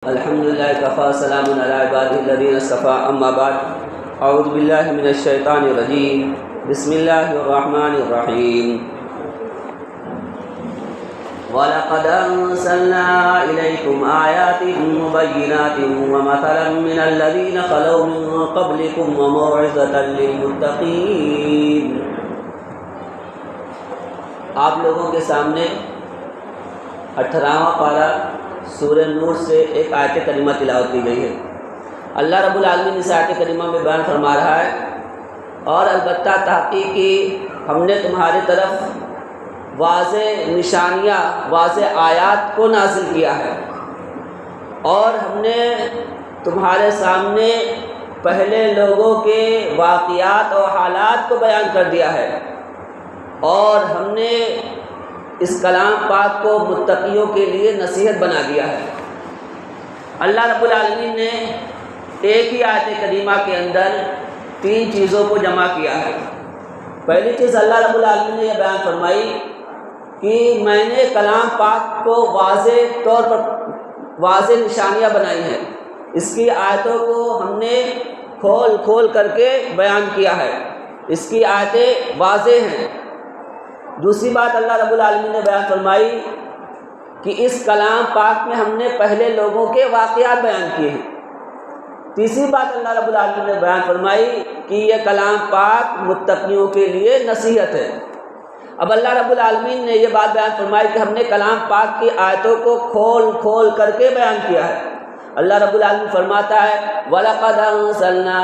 الحمد للہ کفا سلام علی عبادہ الذین اصطفیٰ اما بعد اعوذ باللہ من الشیطان الرجیم بسم اللہ الرحمن الرحیم وَلَقَدْ أَنزَلْنَا إِلَيْكُمْ آيَاتٍ مُبَيِّنَاتٍ وَمَثَلًا مِّنَ الَّذِينَ خَلَوْا مِن قَبْلِكُمْ وَمَوْعِظَةً لِّلْمُتَّقِينَ۔ آپ لوگوں کے سامنے 18واں پارہ سورہ نور سے ایک آیت کریمہ تلاوت کی گئی ہے۔ اللہ رب العالمین اس آیت کریمہ میں بیان فرما رہا ہے، اور البتہ تحقیقی ہم نے تمہاری طرف واضح نشانیاں، واضح آیات کو نازل کیا ہے، اور ہم نے تمہارے سامنے پہلے لوگوں کے واقعات اور حالات کو بیان کر دیا ہے، اور ہم نے اس کلام پاک کو متقیوں کے لیے نصیحت بنا دیا ہے۔ اللہ رب العالمین نے ایک ہی آیت کریمہ کے اندر 3 چیزوں کو جمع کیا ہے۔ پہلی چیز اللہ رب العالمین نے یہ بیان فرمائی کہ میں نے کلام پاک کو واضح طور پر واضح نشانیاں بنائی ہیں، اس کی آیتوں کو ہم نے کھول کھول کر کے بیان کیا ہے، اس کی آیتیں واضح ہیں۔ دوسری بات اللہ رب العالمین نے بیان فرمائی کہ اس کلام پاک میں ہم نے پہلے لوگوں کے واقعات بیان کیے ہیں۔ تیسری بات اللہ رب العالمین نے بیان فرمائی کہ یہ کلام پاک متقیوں کے لیے نصیحت ہے۔ اب اللہ رب العالمین نے یہ بات بیان فرمائی کہ ہم نے کلام پاک کی آیتوں کو کھول کھول کر کے بیان کیا ہے۔ اللہ رب العالمین فرماتا ہے وَلَقَدْ أَنزَلْنَا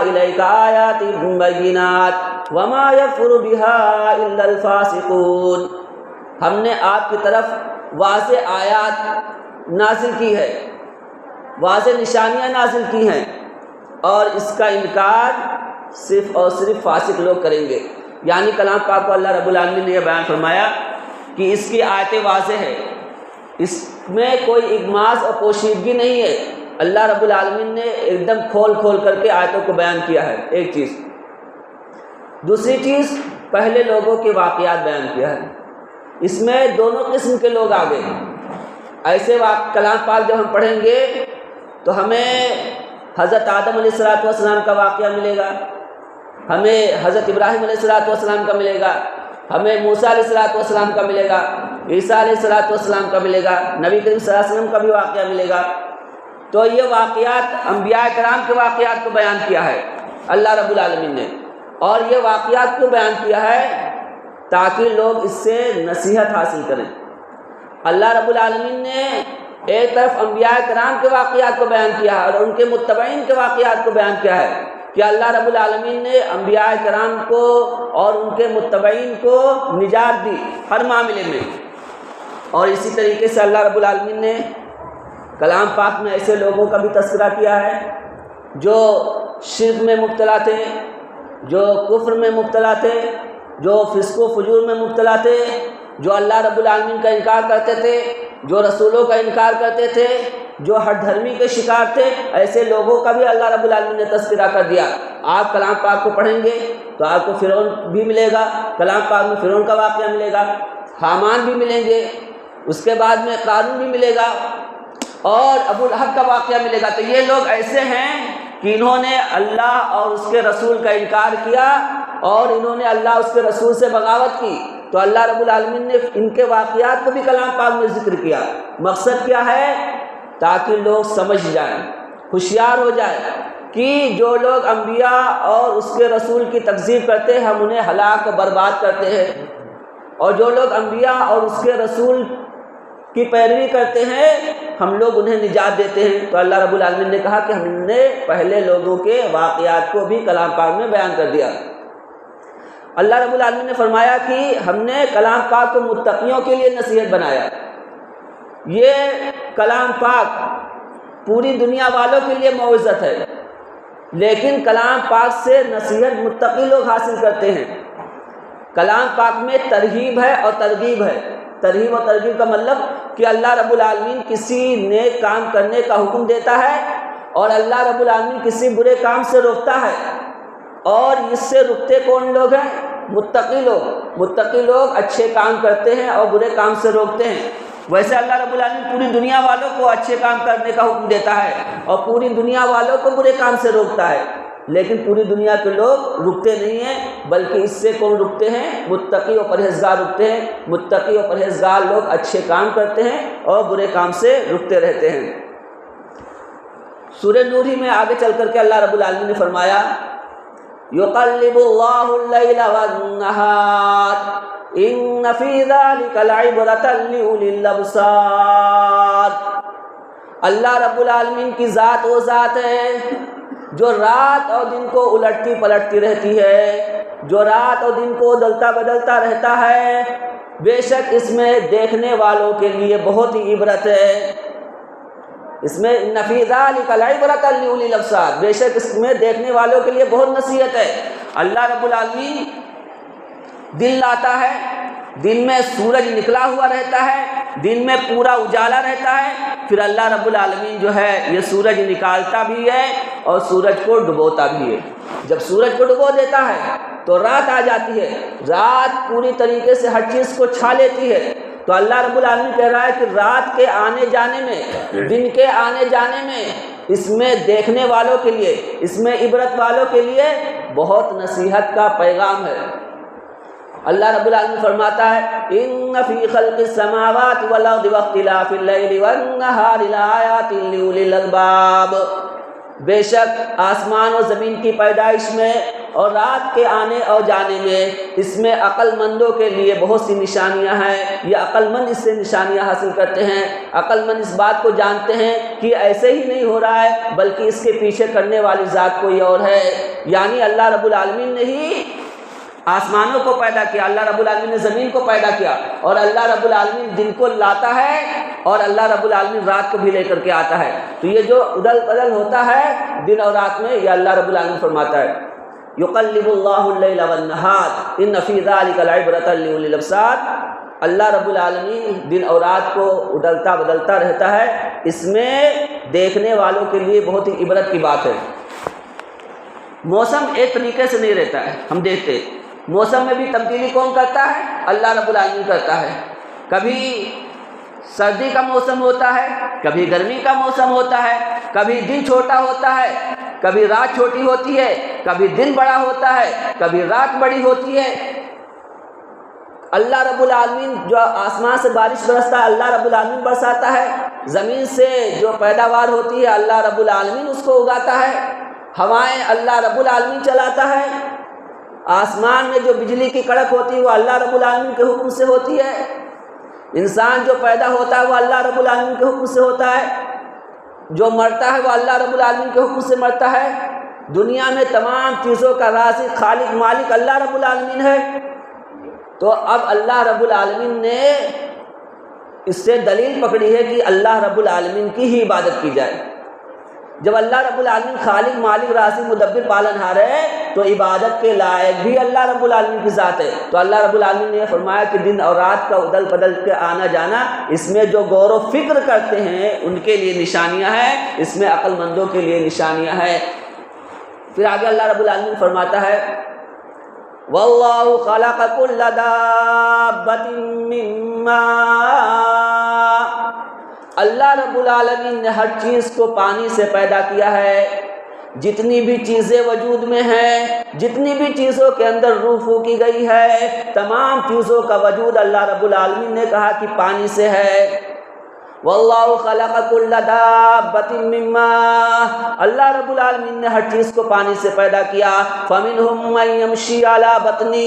إِلَيْكَ آيَاتٍ بَيِّنَاتٍ وَمَا يَكْفُرُ بِهَا إِلَّا الْفَاسِقُونَ۔ ہم نے آپ کی طرف واضح آیات نازل کی ہے، واضح نشانیاں نازل کی ہیں، اور اس کا انکار صرف اور صرف فاسق لوگ کریں گے۔ یعنی کلام پاک کو اللہ رب العالمین نے یہ بیان فرمایا کہ اس کی آیتیں واضح ہے، اس میں کوئی اغماض اور پوشیدگی نہیں ہے۔ اللہ رب العالمین نے ایک دم کھول کھول کر کے آیتوں کو بیان کیا ہے، ایک چیز۔ دوسری چیز پہلے لوگوں کے واقعات بیان کیا ہے، اس میں دونوں قسم کے لوگ آ گئے۔ ایسے کلام پاک جب ہم پڑھیں گے تو ہمیں حضرت آدم علیہ السلام کا واقعہ ملے گا، ہمیں حضرت ابراہیم علیہ السلام کا ملے گا، ہمیں موسیٰ علیہ السلام کا ملے گا، عیسیٰ علیہ السلام کا ملے گا، نبی کریم صلی اللہ علیہ وسلم کا بھی واقعہ ملے گا۔ تو یہ واقعات انبیاء کرام کے واقعات کو بیان کیا ہے اللہ رب العالمین نے، اور یہ واقعات کو بیان کیا ہے تاکہ لوگ اس سے نصیحت حاصل کریں۔ اللہ رب العالمین نے ایک طرف انبیاء کرام کے واقعات کو بیان کیا ہے اور ان کے متبعین کے واقعات کو بیان کیا ہے کہ اللہ رب العالمین نے انبیاء کرام کو اور ان کے متبعین کو نجات دی ہر معاملے میں۔ اور اسی طریقے سے اللہ رب العالمین نے کلام پاک میں ایسے لوگوں کا بھی تذکرہ کیا ہے جو شرک میں مبتلا تھے، جو کفر میں مبتلا تھے، جو فسق و فجور میں مبتلا تھے، جو اللہ رب العالمین کا انکار کرتے تھے، جو رسولوں کا انکار کرتے تھے، جو ہٹ دھرمی کے شکار تھے۔ ایسے لوگوں کا بھی اللہ رب العالمین نے تذکرہ کر دیا۔ آپ کلام پاک کو پڑھیں گے تو آپ کو فرعون بھی ملے گا، کلام پاک میں فرعون کا واقعہ ملے گا، حامان بھی ملیں گے، اس کے بعد میں قارون بھی ملے گا، اور ابو لہب کا واقعہ ملے گا۔ تو یہ لوگ ایسے ہیں کہ انہوں نے اللہ اور اس کے رسول کا انکار کیا، اور انہوں نے اللہ اس کے رسول سے بغاوت کی۔ تو اللہ رب العالمین نے ان کے واقعات کو بھی کلام پاک میں ذکر کیا۔ مقصد کیا ہے؟ تاکہ لوگ سمجھ جائیں، ہوشیار ہو جائیں کہ جو لوگ انبیاء اور اس کے رسول کی تکذیب کرتے ہیں ہم انہیں ہلاک و برباد کرتے ہیں، اور جو لوگ انبیاء اور اس کے رسول کی پیروی کرتے ہیں ہم لوگ انہیں نجات دیتے ہیں۔ تو اللہ رب العالمین نے کہا کہ ہم نے پہلے لوگوں کے واقعات کو بھی کلام پاک میں بیان کر دیا۔ اللہ رب العالمین نے فرمایا کہ ہم نے کلام پاک کو متقیوں کے لیے نصیحت بنایا۔ یہ کلام پاک پوری دنیا والوں کے لیے موعظت ہے، لیکن کلام پاک سے نصیحت متقی لوگ حاصل کرتے ہیں۔ کلام پاک میں ترغیب ہے اور ترغیب ہے۔ ترغیب اور ترغیب کا مطلب کہ اللہ رب العالمین کسی نیک کام کرنے کا حکم دیتا ہے، اور اللہ رب العالمین کسی برے کام سے روکتا ہے، اور اس سے رکتے کون لوگ ہیں؟ متقی لوگ۔ متقی لوگ اچھے کام کرتے ہیں اور برے کام سے روکتے ہیں۔ ویسے اللہ رب العالمین پوری دنیا والوں کو اچھے کام کرنے کا حکم دیتا ہے اور پوری دنیا والوں کو برے کام سے روکتا ہے، لیکن پوری دنیا کے لوگ رکتے نہیں ہیں، بلکہ اس سے کون رکتے ہیں؟ متقی اور پرہیزگار رکتے ہیں۔ متقی اور پرہیزگار لوگ اچھے کام کرتے ہیں اور برے کام سے رکتے رہتے ہیں۔ سورہ نور ہی میں آگے چل کر کے اللہ رب العالمین نے فرمایا یقلب اللہ اللیل والنہار ان فی ذلک لعبرۃ لأولی الابصار۔ اللہ رب العالمین کی ذات وہ ذات ہے جو رات اور دن کو الٹتی پلٹتی رہتی ہے، جو رات اور دن کو بدلتا بدلتا رہتا ہے، بے شک اس میں دیکھنے والوں کے لیے بہت ہی عبرت ہے۔ اس میں ان فی ذلک لعبرۃ لأولی الابصار، بے شک اس میں دیکھنے والوں کے لیے بہت نصیحت ہے۔ اللہ رب العالمین دن لاتا ہے، دن میں سورج نکلا ہوا رہتا ہے، دن میں پورا اجالا رہتا ہے، پھر اللہ رب العالمین جو ہے یہ سورج نکالتا بھی ہے اور سورج کو ڈبوتا بھی ہے۔ جب سورج کو ڈبو دیتا ہے تو رات آ جاتی ہے، رات پوری طریقے سے ہر چیز کو چھا لیتی ہے۔ تو اللہ رب العالمین کہہ رہا ہے کہ رات کے آنے جانے میں، دن کے آنے جانے میں، اس میں دیکھنے والوں کے لیے، اس میں عبرت والوں کے لیے بہت نصیحت کا پیغام ہے۔ اللہ رب العالمین فرماتا ہے ان فی خلق السماوات والارض واختلاف اللیل والنہار لآیات لأولی الالباب، بے شک آسمان و زمین کی پیدائش میں اور رات کے آنے اور جانے میں، اس میں عقل مندوں کے لیے بہت سی نشانیاں ہیں۔ یہ عقل مند اس سے نشانیاں حاصل کرتے ہیں، عقل مند اس بات کو جانتے ہیں کہ ایسے ہی نہیں ہو رہا ہے بلکہ اس کے پیچھے کرنے والی ذات کوئی اور ہے۔ یعنی اللہ رب العالمین نے ہی آسمانوں کو پیدا کیا، اللہ رب العالمین نے زمین کو پیدا کیا، اور اللہ رب العالمین دن کو لاتا ہے اور اللہ رب العالمین رات کو بھی لے کر کے آتا ہے۔ تو یہ جو ادل بدل ہوتا ہے دن اور رات میں، یہ اللہ رب العالمین فرماتا ہے یقلب اللہ اللیل والنہار ان فی ذلک لعبرۃ لأولی الابصار۔ اللہ رب العالمین دن اور رات کو ادلتا بدلتا رہتا ہے، اس میں دیکھنے والوں کے لیے بہت ہی عبرت کی بات ہے۔ موسم ایک طریقے سے نہیں رہتا ہے، ہم دیکھتے موسم میں بھی تبدیلی کون کرتا ہے؟ اللہ رب العالمین کرتا ہے۔ کبھی سردی کا موسم ہوتا ہے، کبھی گرمی کا موسم ہوتا ہے، کبھی دن چھوٹا ہوتا ہے، کبھی رات چھوٹی ہوتی ہے، کبھی دن بڑا ہوتا ہے، کبھی رات بڑی ہوتی ہے۔ اللہ رب العالمین جو آسمان سے بارش برستا ہے اللہ رب العالمین برساتا ہے، زمین سے جو پیداوار ہوتی ہے اللہ رب العالمین اس کو اگاتا ہے، ہوائیں اللہ رب العالمین چلاتا ہے، آسمان میں جو بجلی کی کڑک ہوتی ہے وہ اللہ رب العالمین کے حکم سے ہوتی ہے، انسان جو پیدا ہوتا ہے وہ اللہ رب العالمین کے حکم سے ہوتا ہے، جو مرتا ہے وہ اللہ رب العالمین کے حکم سے مرتا ہے۔ دنیا میں تمام چیزوں کا رازق خالق مالک اللہ رب العالمین ہے۔ تو اب اللہ رب العالمین نے اس سے دلیل پکڑی ہے کہ اللہ رب العالمین کی ہی عبادت کی جائے۔ جب اللہ رب العالمین خالق مالک رازق مدبر پالنہار ہے تو عبادت کے لائق بھی اللہ رب العالمین کی ذات ہے۔ تو اللہ رب العالمین نے فرمایا کہ دن اور رات کا ادل بدل کے آنا جانا، اس میں جو غور و فکر کرتے ہیں ان کے لیے نشانیاں ہیں، اس میں عقل مندوں کے لیے نشانیاں ہیں۔ پھر آگے اللہ رب العالمین فرماتا ہے واللہ خلق کل دابۃ من ماء، اللہ رب العالمین نے ہر چیز کو پانی سے پیدا کیا ہے۔ جتنی بھی چیزیں وجود میں ہیں، جتنی بھی چیزوں کے اندر روح پھونکی گئی ہے، تمام چیزوں کا وجود اللہ رب العالمین نے کہا کہ پانی سے ہے۔ واللہ خلق کل دابۃ من ماء، اللہ رب العالمین نے ہر چیز کو پانی سے پیدا کیا۔ فمنہم من یمشی علی بطنہ،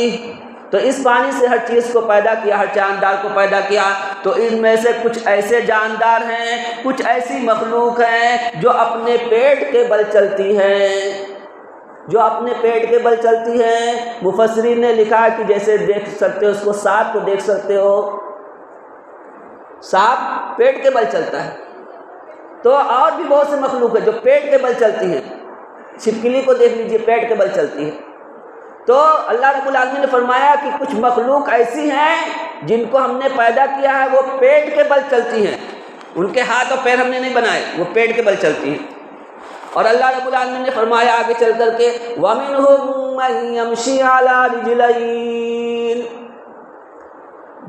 تو اس پانی سے ہر چیز کو پیدا کیا، ہر جاندار کو پیدا کیا۔ تو ان میں سے کچھ ایسے جاندار ہیں، کچھ ایسی مخلوق ہیں جو اپنے پیٹ کے بل چلتی ہیں، جو اپنے پیٹ کے بل چلتی ہیں۔ مفسرین نے لکھا ہے کہ جیسے دیکھ سکتے ہو اس کو، سانپ کو دیکھ سکتے ہو، سانپ پیٹ کے بل چلتا ہے۔ تو اور بھی بہت سے مخلوق ہیں جو پیٹ کے بل چلتی ہیں، چھپکلی کو دیکھ لیجئے پیٹ کے بل چلتی ہے۔ تو اللہ رب العالمین نے فرمایا کہ کچھ مخلوق ایسی ہیں جن کو ہم نے پیدا کیا ہے، وہ پیٹ کے بل چلتی ہیں، ان کے ہاتھ اور پیر ہم نے نہیں بنائے، وہ پیٹ کے بل چلتی ہیں۔ اور اللہ رب العالمین نے فرمایا آگے چل کر کے وَمِنْهُمْ مَنْ يَمْشِي عَلَى رِجْلَيْنِ،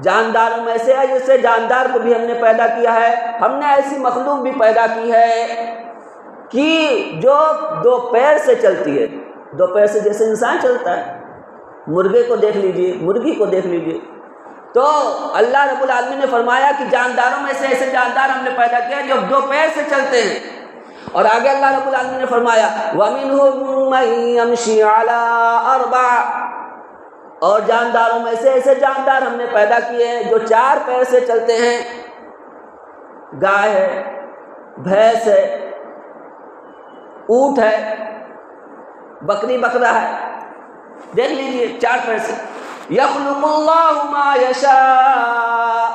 جانداروں میں سے ہے جیسے جاندار کو بھی ہم نے پیدا کیا ہے، ہم نے ایسی مخلوق بھی پیدا کی ہے کہ جو دو پیر سے چلتی ہے، دو پیر سے جیسے انسان چلتا ہے، مرغے کو دیکھ لیجئے، مرغی کو دیکھ لیجئے۔ تو اللہ رب العالمین نے فرمایا کہ جانداروں میں سے ایسے جاندار ہم نے پیدا کیا جو دو پیر سے چلتے ہیں، اور آگے اللہ رب العالمین نے فرمایا وَمِنْهُم مَّن يَمْشِي عَلَىٰ أَرْبَعٍ، اور جانداروں میں سے ایسے جاندار ہم نے پیدا کیے ہیں جو چار پیر سے چلتے ہیں، گائے ہے، بھینس ہے، اونٹ ہے، بکری بکرا ہے، دیکھ لیجئے چار پیر سے۔ یخلق اللہ ما یشاء،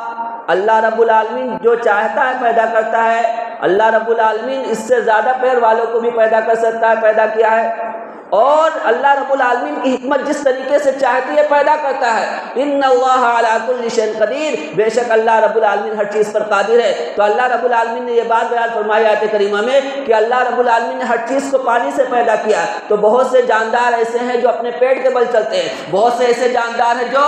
اللہ رب العالمین جو چاہتا ہے پیدا کرتا ہے، اللہ رب العالمین اس سے زیادہ پیر والوں کو بھی پیدا کر سکتا ہے، پیدا کیا ہے، اور اللہ رب العالمین کی حکمت جس طریقے سے چاہتی ہے پیدا کرتا ہے۔ ان اللہ علی کل شیء قدیر، بے شک اللہ رب العالمین ہر چیز پر قادر ہے۔ تو اللہ رب العالمین نے یہ بات بیان فرمائی آیت کریمہ میں کہ اللہ رب العالمین نے ہر چیز کو پانی سے پیدا کیا۔ تو بہت سے جاندار ایسے ہیں جو اپنے پیٹ کے بل چلتے ہیں، بہت سے ایسے جاندار ہیں جو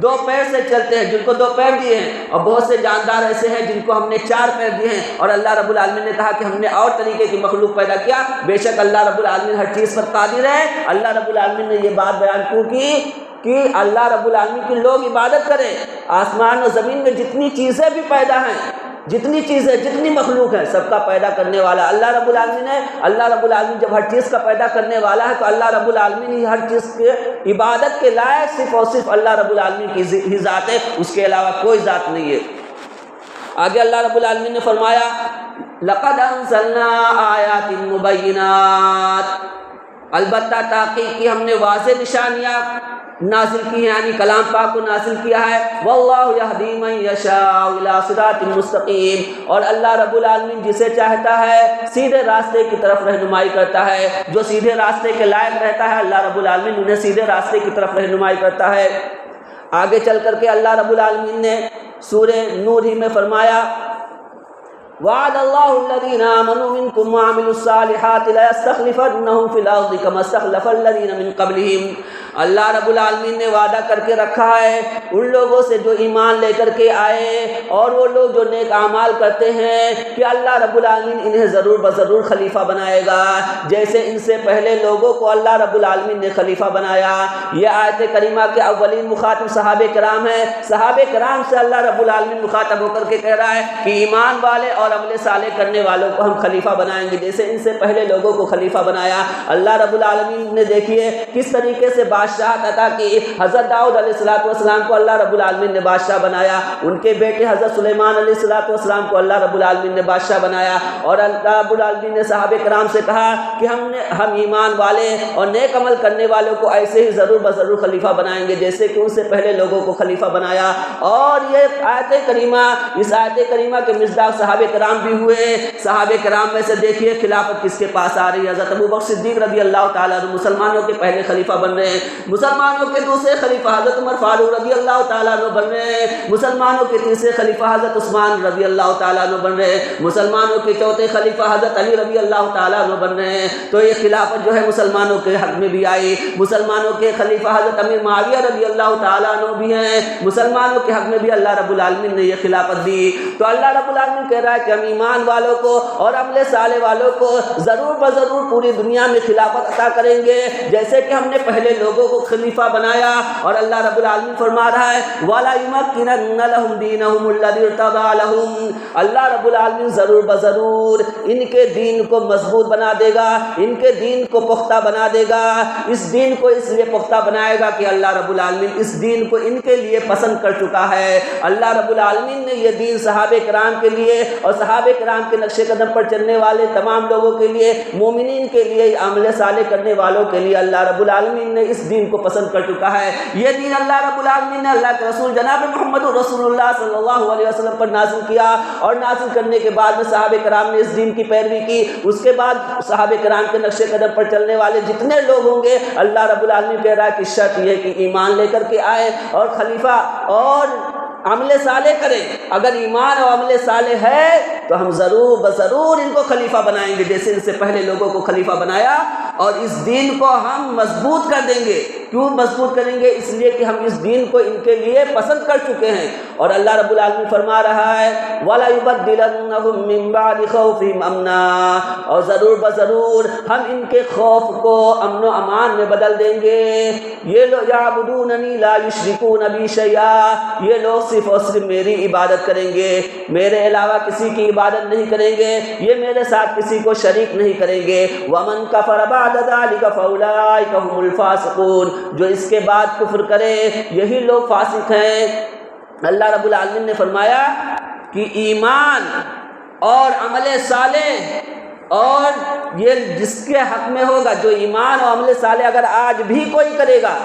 دو پیر سے چلتے ہیں، جن کو دو پیر دیے ہیں، اور بہت سے جاندار ایسے ہیں جن کو ہم نے چار پیر دیے ہیں، اور اللہ رب العالمین نے کہا کہ ہم نے اور طریقے کی مخلوق پیدا کیا۔ بے شک اللہ رب العالمین ہر چیز پر قادر ہے۔ اللہ رب العالمین نے یہ بات بیان کیوں کی کہ اللہ رب العالمین کی لوگ عبادت کریں۔ آسمان و زمین میں جتنی چیزیں بھی پیدا ہیں، جتنی چیزیں، جتنی مخلوق ہیں، سب کا پیدا کرنے والا اللہ رب العالمین ہے۔ اللہ رب العالمین جب ہر چیز کا پیدا کرنے والا ہے تو اللہ رب العالمین ہی ہر چیز کے عبادت کے لائق صرف اور صرف اللہ رب العالمین کی ہی ذات ہے، اس کے علاوہ کوئی ذات نہیں ہے۔ آگے اللہ رب العالمین نے فرمایا لَقَدْ أَنزَلْنَا آيَاتٍ مُبَيِّنَاتٍ، البتہ تحقیق کی ہم نے واضح نشانیاں نازل کی ہیں، یعنی کلام پاک کو نازل کیا ہے۔ وَاللَّهُ يَهْدِي مَن يَشَاءُ إِلَىٰ صِرَاطٍ مُّسْتَقِيمٍ، اور اللہ رب العالمین جسے چاہتا ہے سیدھے راستے کی طرف رہنمائی کرتا ہے۔ جو سیدھے راستے کے لائق رہتا ہے اللہ رب العالمین انہیں سیدھے راستے کی طرف رہنمائی کرتا ہے۔ آگے چل کر کے اللہ رب العالمین نے سورہ نور ہی میں فرمایا وعد اللہ الذین آمنوا منکم وعملوا الصالحات لیستخلفنہم فی الارض کما استخلف الذین من قبلہم، اللہ رب العالمین نے وعدہ کر کے رکھا ہے ان لوگوں سے جو ایمان لے کر کے آئے اور وہ لوگ جو نیک اعمال کرتے ہیں کہ اللہ رب العالمین انہیں ضرور بضرور خلیفہ بنائے گا، جیسے ان سے پہلے لوگوں کو اللہ رب العالمین نے خلیفہ بنایا۔ یہ آیت کریمہ کے اولین مخاطب صحابہ کرام ہیں۔ صحابہ کرام سے اللہ رب العالمین مخاطب ہو کر کے کہہ رہا ہے کہ ایمان والے اور عمل صالح کرنے والوں کو ہم خلیفہ بنائیں گے، جیسے ان سے پہلے لوگوں کو خلیفہ بنایا۔ اللہ رب العالمین نے دیکھیے کس طریقے سے بادشاہت عطا کی۔ حضرت داؤد علیہ السلام کو اللہ رب العالمین نے بادشاہ بنایا، ان کے بیٹے حضرت سلیمان علیہ السلام کو اللہ رب العالمین نے بادشاہ بنایا، اور اللہ رب العالمین نے صحابہ کرام سے کہا کہ ہم ایمان والے اور نیک عمل کرنے والوں کو ایسے ہی ضرور بضرور خلیفہ بنائیں گے جیسے کہ ان سے پہلے لوگوں کو خلیفہ بنایا۔ اور یہ آیت کریمہ، اس آیت کریمہ کے مصداق صحابہ کرام بھی ہوئے۔ صحابہ کرام میں سے دیکھیے خلافت کس کے پاس آ رہی ہے، حضرت ابوبکر صدیق رضی اللہ تعالیٰ عنہ مسلمانوں کے پہلے خلیفہ بن رہے ہیں، مسلمانوں کے دوسرے خلیفہ حضرت عمر فاروق رضی اللہ تعالیٰ عنہ بن رہے ہیں، مسلمانوں کے تیسرے خلیفہ حضرت عثمان رضی اللہ تعالیٰ عنہ بن رہے ہیں، مسلمانوں کے چوتھے خلیفہ حضرت علی رضی اللہ تعالیٰ عنہ بن رہے ہیں۔ تو یہ خلافت جو ہے مسلمانوں کے حق میں بھی آئی۔ مسلمانوں کے خلیفہ حضرت امیر معاویہ رضی اللہ تعالیٰ عنہ بھی ہیں، مسلمانوں کے حق میں بھی اللہ رب العالمین نے یہ خلافت دی۔ تو اللہ رب العالمین کہہ رہا ہے کہ ہم ایمان والوں کو اور عمل صالح والوں کو ضرور بضرور پوری دنیا میں خلافت عطا کریں گے، جیسے کہ ہم نے پہلے لوگوں کو خلیفہ بنایا۔ اور اللہ رب العالمین فرما رہا ہے وَلَا يُمَكِّنَنَّ لَهُمْ دِينَهُمُ الَّذِي ارْتَضَىٰ لَهُمْ، اللہ رب العالمین ضرور بضرور ان کے دین کو مضبوط بنا دے گا، ان کے دین کو پختہ بنا دے گا۔ اس دین کو اس لیے پختہ بنائے گا کہ اللہ رب العالمین اس دین کو ان کے لیے پسند کر چکا ہے۔ اللہ رب العالمین نے یہ دین صحابہ کرام کے لیے اور صحابہ کرام کے نقش قدم پر چلنے والے تمام لوگوں کے لیے، مومنین کے لیے، عمل صالح کرنے والوں کے لیے اللہ رب العالمین نے اس دین کو پسند کر چکا ہے۔ یہ دین اللہ رب العالمین نے اللہ کے رسول جناب محمد رسول اللہ صلی اللہ علیہ وسلم پر نازل کیا، اور نازل کرنے کے بعد میں صحابہ کرام نے اس دین کی پیروی کی۔ اس کے بعد صحابہ کرام کے نقش قدم پر چلنے والے جتنے لوگ ہوں گے اللہ رب العالمین کہہ رہا ہے کہ شرط یہ ہے کہ ایمان لے کر کے آئے اور خلیفہ اور عمل صالح کریں۔ اگر ایمان اور عمل صالح ہے تو ہم ضرور بضرور ان کو خلیفہ بنائیں گے جیسے ان سے پہلے لوگوں کو خلیفہ بنایا، اور اس دین کو ہم مضبوط کر دیں گے۔ کیوں مضبوط کریں گے؟ اس لیے کہ ہم اس دین کو ان کے لیے پسند کر چکے ہیں۔ اور اللہ رب العالمین فرما رہا ہے وَلَا يُبَدِّلَنَّهُم مِّن بَعْدِ خَوْفِهِمْ أَمْنًا، اور ضرور بضرور ہم ان کے خوف کو امن و امان میں بدل دیں گے۔ یہ لوگ یعبدوننی لا یشرکون بی شیئا، یہ لوگ صرف اور صرف میری عبادت کریں گے، میرے علاوہ کسی کی عبادت نہیں کریں گے، یہ میرے ساتھ کسی کو شریک نہیں کریں گے۔ وَمَن كَفَرَ بَعْدَ ذَلِكَ فَأُولَٰئِكَ هُمُ الْفَاسِقُونَ، جو اس کے بعد کفر کرے یہی لوگ فاسق ہیں۔ اللہ رب العالمین نے فرمایا کہ ایمان اور عمل صالح اور یہ جس کے حق میں ہوگا، جو ایمان اور عمل صالح اگر آج بھی کوئی کرے گا،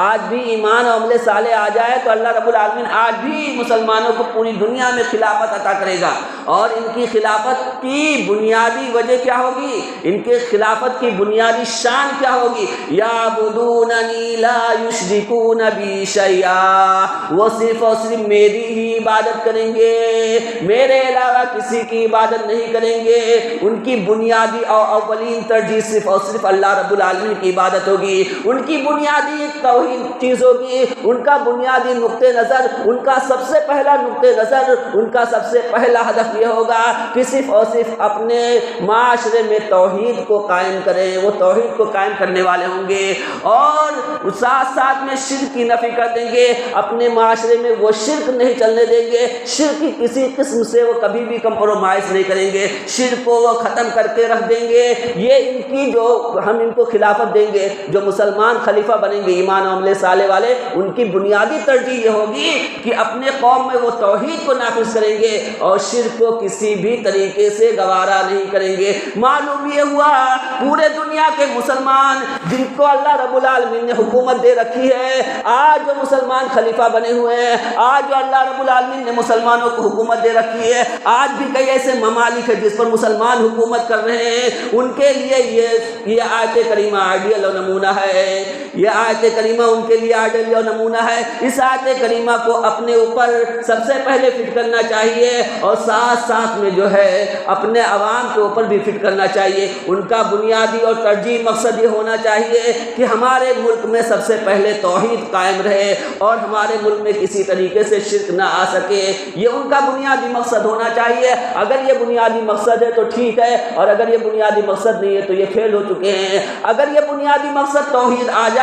آج بھی ایمان اور عمل صالح آ جائے تو اللہ رب العالمین آج بھی مسلمانوں کو پوری دنیا میں خلافت عطا کرے گا۔ اور ان کی خلافت کی بنیادی وجہ کیا ہوگی؟ ان کے خلافت کی بنیادی شان کیا ہوگی؟ یعبدوننی لا یشرکون بی شیئا، وہ صرف اور صرف میری ہی عبادت کریں گے، میرے علاوہ کسی کی عبادت نہیں کریں گے۔ ان کی بنیادی اور اولین ترجیح صرف اور صرف اللہ رب العالمین کی عبادت ہوگی۔ ان کی بنیادی توحید چیز ہوگی، ان کا بنیادی نقطہ نظر، ان کا سب سے پہلا نقطہ نظر، ان کا سب سے پہلا ہدف یہ ہوگا کہ صرف اور صرف اپنے معاشرے میں توحید کو قائم کریں، وہ توحید کو قائم کرنے والے ہوں گے، اور ساتھ ساتھ میں شرک کی نفی کر دیں گے۔ اپنے معاشرے میں وہ شرک نہیں چلنے دیں گے، شرک کی کسی قسم سے وہ کبھی بھی کمپرومائز نہیں کریں گے، شرک کو وہ ختم کر کے رکھ دیں گے۔ یہ ان کی جو ہم ان کو خلافت دیں گے، جو مسلمان خلیفہ بنیں گے ایمان و عمل صالح والے، ان کی بنیادی ترجیح یہ ہوگی کہ اپنے قوم میں وہ توحید کو نافذ کریں گے اور شرک کو کسی بھی طریقے سے گوارا نہیں کریں گے۔ معلوم یہ ہوا پورے دنیا کے مسلمان جن کو اللہ رب العالمین نے حکومت دے رکھی ہے، آج جو مسلمان خلیفہ بنے ہوئے ہیں، آج جو اللہ رب العالمین نے مسلمانوں کو حکومت دے رکھی ہے، آج بھی کئی ایسے ممالک ہیں جس پر مسلمان حکومت کر رہے ہیں، ان کے لیے یہ آیت کریمہ آئیڈیل اور نمونہ ہے۔ یہ آیت کریمہ ان کے لیے آئیڈیل اور نمونہ ہے۔ اس آیت کریمہ کو اپنے اوپر سب سے پہلے فٹ کرنا چاہیے، اور ساتھ ساتھ میں جو ہے اپنے عوام کے اوپر بھی فٹ کرنا چاہیے۔ ان کا بنیادی اور ترجیح مقصد یہ ہونا چاہیے کہ ہمارے ملک میں سب سے پہلے توحید قائم رہے اور ہمارے ملک میں کسی طریقے سے شرک نہ آ سکے، یہ ان کا بنیادی مقصد ہونا چاہیے۔ اگر یہ بنیادی مقصد ہے تو ٹھیک ہے، اور اگر یہ بنیادی مقصد نہیں ہے تو یہ فیل ہو چکے ہیں۔ اگر یہ بنیادی مقصد توحید آ جائے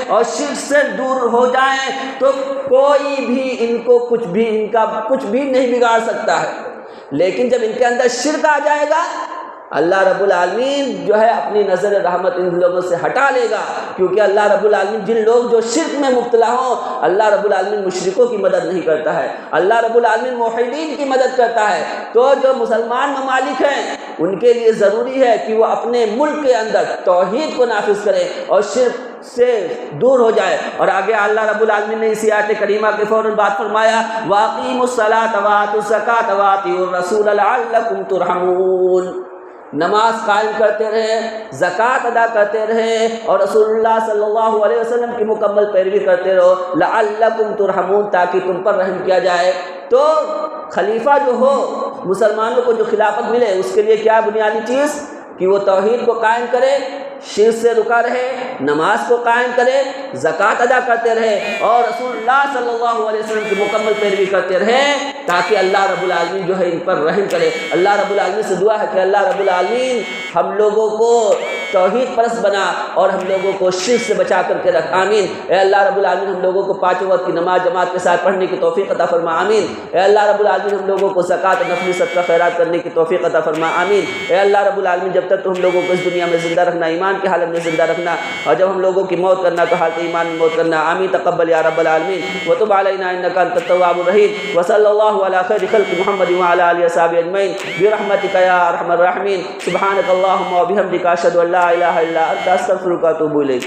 اور شرک سے دور ہو جائیں تو کوئی بھی ان کو ان کا کچھ بھی نہیں بگاڑ سکتا ہے۔ لیکن جب ان کے اندر شرک آ جائے گا، اللہ رب العالمین جو ہے اپنی نظر رحمت ان لوگوں سے ہٹا لے گا، کیونکہ اللہ رب العالمین جن لوگ جو شرک میں مبتلا ہوں، اللہ رب العالمین مشرکوں کی مدد نہیں کرتا ہے، اللہ رب العالمین موحدین کی مدد کرتا ہے۔ تو جو مسلمان ممالک ہیں ان کے لیے ضروری ہے کہ وہ اپنے ملک کے اندر توحید کو نافذ کریں اور شرک سے دور ہو جائے۔ اور آگے اللہ رب العالمین نے اسی آیت کریمہ کے فوراً بعد فرمایا وَأَقِیمُوا الصَّلَاةَ وَآتُوا الزَّکَاةَ وَأَطِیعُوا الرَّسُولَ لَعَلَّکُمْ تُرْحَمُونَ، نماز قائم کرتے رہے، زکوٰۃ ادا کرتے رہے، اور رسول اللہ صلی اللہ علیہ وسلم کی مکمل پیروی کرتے رہو، لعلکم ترحمون، تاکہ تم پر رحم کیا جائے۔ تو خلیفہ جو ہو، مسلمانوں کو جو خلافت ملے، اس کے لیے کیا بنیادی چیز؟ کہ وہ توحید کو قائم کرے، شرک سے رکا رہے، نماز کو قائم کرے، زکوٰۃ ادا کرتے رہے، اور رسول اللہ صلی اللہ علیہ وسلم کی مکمل پیروی کرتے رہے، تاکہ اللہ رب العالمین جو ہے ان پر رحم کرے۔ اللہ رب العالمین سے دعا ہے کہ اللہ رب العالمین ہم لوگوں کو توحید پرست بنا اور ہم لوگوں کو شرک سے بچا کر کے رکھ، آمین۔ اے اللہ رب العالمین ہم لوگوں کو پانچوں وقت کی نماز جماعت کے ساتھ پڑھنے کی توفیق عطا فرما، آمین۔ اے اللہ رب العالمین ہم لوگوں کو زکوٰۃ، نفلی صدقہ خیرات کرنے کی توفیق عطا فرما، آمین۔ اے اللہ رب العالمین جب تک تو ہم لوگوں کو اس دنیا میں زندہ رکھنا، ایمان کی حالت میں زندہ رکھنا، اور جب ہم لوگوں کی موت کرنا تو حالت ایمان میں موت کرنا، آمین۔ تقبل یا رب العالمین وتب علینا انک انت التواب الرحیم، وصلی اللہ علی خیر خلق محمد وعلی آلہ وصحبہ اجمعین برحمتک یا ارحم الراحمین۔ سبحانک اللہم وبحمدک اشہد ان لا الہ الا انت استغفرک واتوب الیک۔